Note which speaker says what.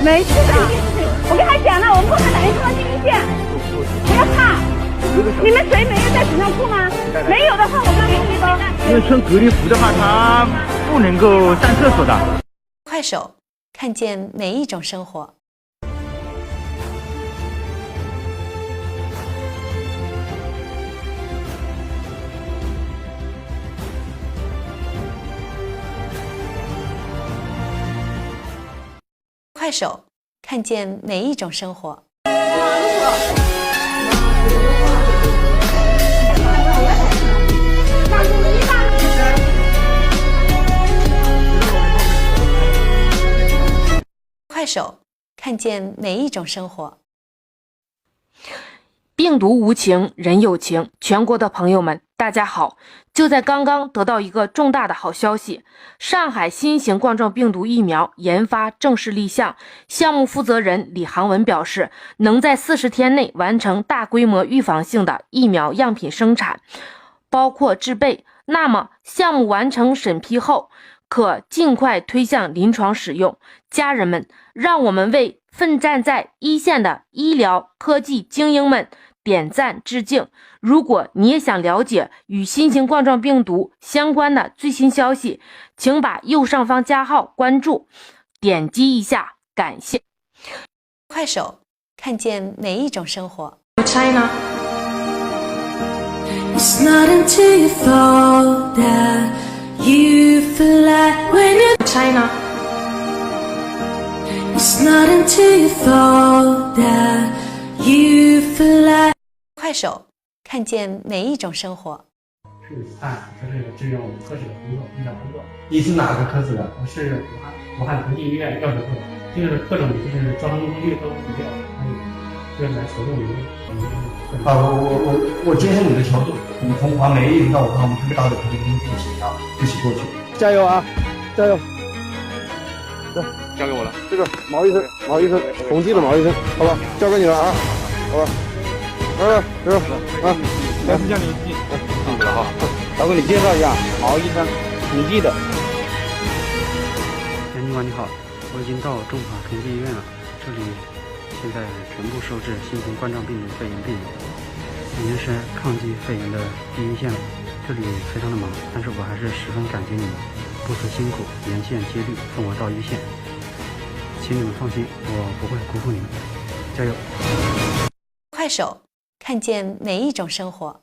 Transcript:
Speaker 1: 没事的，我跟他讲了，我们共产党人冲到第一线，不要怕。你们谁没有在纸上哭吗？没有的话，我们给你包。
Speaker 2: 因为穿隔离服的话，他不能够上厕所的。
Speaker 3: 快手，看见每一种生活。快手，看见每一种生活。快手，看见每一种生活。
Speaker 4: 病毒无情，人有情。全国的朋友们，大家好！就在刚刚得到一个重大的好消息，上海新型冠状病毒疫苗研发正式立项。项目负责人李航文表示，能在40天内完成大规模预防性的疫苗样品生产，包括制备。那么，项目完成审批后，可尽快推向临床使用。家人们，让我们为奋战在一线的医疗科技精英们点赞致敬。如果你也想了解与新型冠状病毒相关的最新消息，请把右上方加号关注，点击一下，感谢。
Speaker 3: 快手，看见每一种生活。
Speaker 4: China
Speaker 5: It's not until you fall that you fly when you
Speaker 4: China
Speaker 5: It's not until you fall that you fly
Speaker 3: 快手，看见每一种生活。
Speaker 6: 是这是支援我们科室的工作，医疗工作。
Speaker 7: 你是哪个科室的？
Speaker 6: 我是武汉同济医院药学部，就是各种就是交通工具都没有，就是来协助你们。
Speaker 7: 我接受你的求助，你从黄梅一直到武汉，我们特别大的团队跟你一起啊，一起过去。
Speaker 8: 加油啊！加油！走，
Speaker 2: 交给我了。
Speaker 8: 这个毛医生，同济的毛医生，好吧，交给你了啊，好吧。来，啊，
Speaker 2: 来，叫你记住了哈。
Speaker 8: 我给你介绍一下，毛医生，同济的。
Speaker 6: 杨警官你好，我已经到中华同济医院了，这里现在全部收治新型冠状病毒肺炎病人，已经是抗击肺炎的第一线了。这里非常的忙，但是我还是十分感激你们不辞辛苦，沿线接力送我到一线，请你们放心，我不会辜负你们的，加油！
Speaker 3: 快手，看见每一种生活。